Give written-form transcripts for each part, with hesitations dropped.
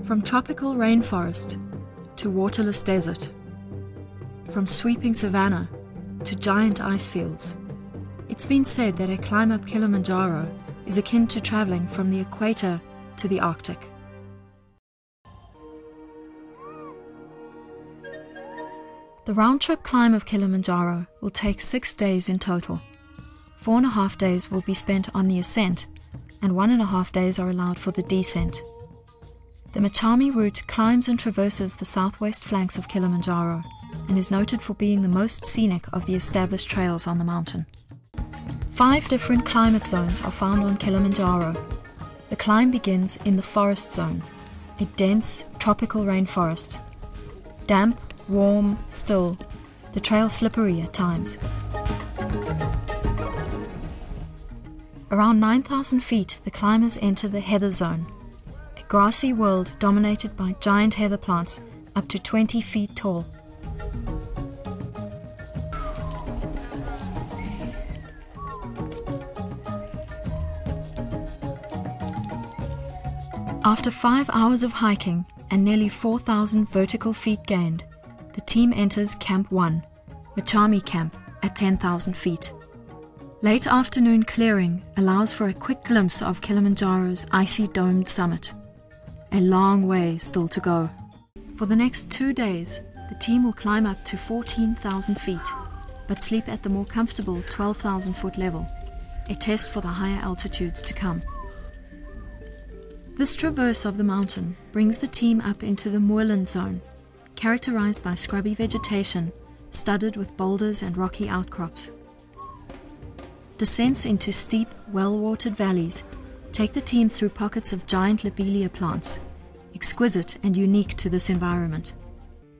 From tropical rainforest to waterless desert, from sweeping savanna to giant ice fields, it's been said that a climb up Kilimanjaro is akin to traveling from the equator to the Arctic. The round-trip climb of Kilimanjaro will take 6 days in total. 4.5 days will be spent on the ascent, and 1.5 days are allowed for the descent. The Machami route climbs and traverses the southwest flanks of Kilimanjaro and is noted for being the most scenic of the established trails on the mountain. 5 different climate zones are found on Kilimanjaro. The climb begins in the forest zone, a dense tropical rainforest. Damp, warm, still, the trail slippery at times. Around 9,000 feet, the climbers enter the heather zone, a grassy world dominated by giant heather plants up to 20 feet tall. After 5 hours of hiking and nearly 4,000 vertical feet gained, the team enters Camp 1, Machami Camp, at 10,000 feet. Late afternoon clearing allows for a quick glimpse of Kilimanjaro's icy domed summit. A long way still to go. For the next 2 days, the team will climb up to 14,000 feet, but sleep at the more comfortable 12,000 foot level, a test for the higher altitudes to come. This traverse of the mountain brings the team up into the moorland zone, characterized by scrubby vegetation, studded with boulders and rocky outcrops. Descents into steep, well-watered valleys take the team through pockets of giant lobelia plants, exquisite and unique to this environment.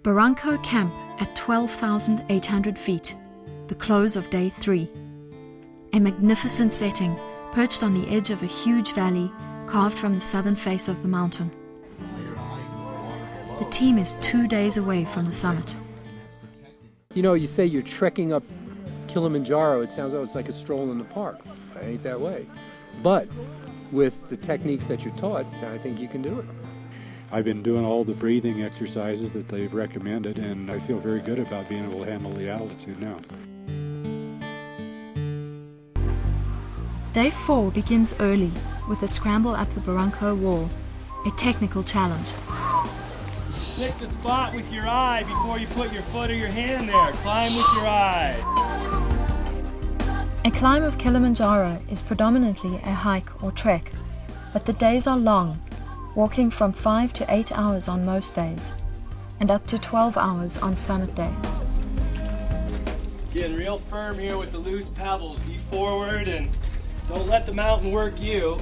Barranco Camp at 12,800 feet, the close of day 3. A magnificent setting perched on the edge of a huge valley carved from the southern face of the mountain. The team is 2 days away from the summit. You know, you say you're trekking up Kilimanjaro, it sounds like it's like a stroll in the park. It ain't that way. But with the techniques that you're taught, I think you can do it. I've been doing all the breathing exercises that they've recommended, and I feel very good about being able to handle the altitude now. Day 4 begins early with a scramble up the Barranco wall, a technical challenge. Pick the spot with your eye before you put your foot or your hand there. Climb with your eye. A climb of Kilimanjaro is predominantly a hike or trek, but the days are long, walking from 5 to 8 hours on most days, and up to 12 hours on summit day. Getting real firm here with the loose pebbles. Be forward and don't let the mountain work you.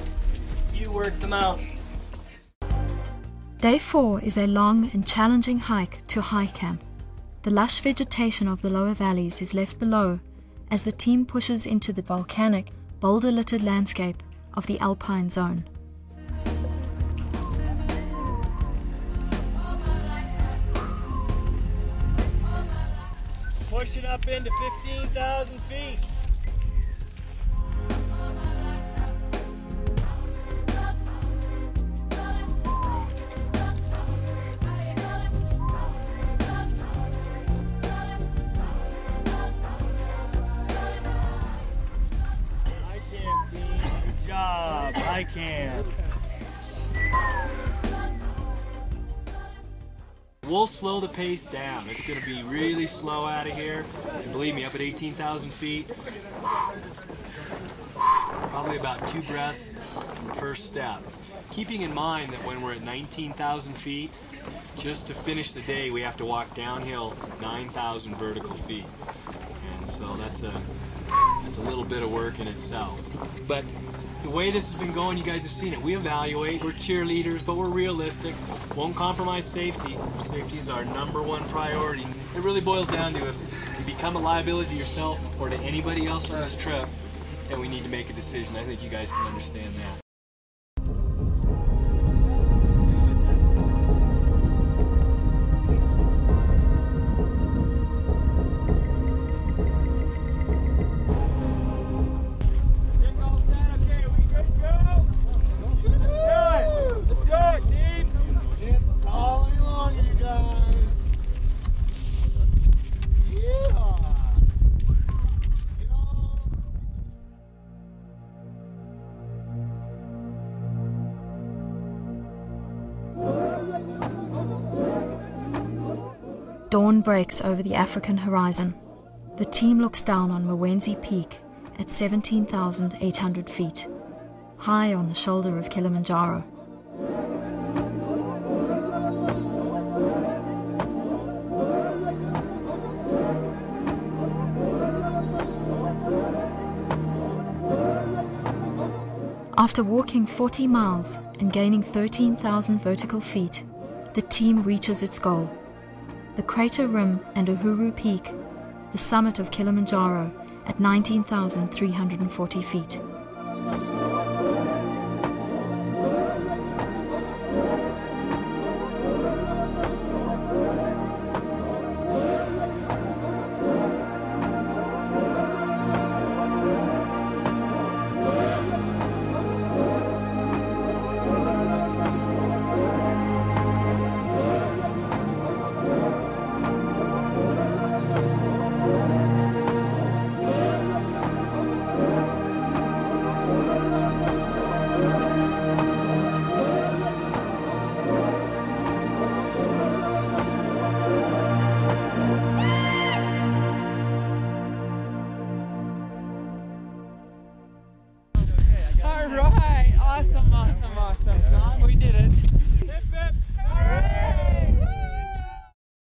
You work the mountain. Day 4 is a long and challenging hike to High Camp. The lush vegetation of the lower valleys is left below as the team pushes into the volcanic, boulder-littered landscape of the Alpine Zone. Pushing up into 15,000 feet. I can. We'll slow the pace down. It's going to be really slow out of here. And believe me, up at 18,000 feet, probably about 2 breaths per step. Keeping in mind that when we're at 19,000 feet, just to finish the day, we have to walk downhill 9,000 vertical feet. And so that's a little bit of work in itself. But the way this has been going, you guys have seen it. We evaluate, we're cheerleaders, but we're realistic. Won't compromise safety. Safety is our #1 priority. It really boils down to if you become a liability to yourself or to anybody else on this trip, then we need to make a decision. I think you guys can understand that. Dawn breaks over the African horizon. The team looks down on Mwenzi Peak at 17,800 feet, high on the shoulder of Kilimanjaro. After walking 40 miles and gaining 13,000 vertical feet, the team reaches its goal. The crater rim and Uhuru Peak, the summit of Kilimanjaro at 19,340 feet.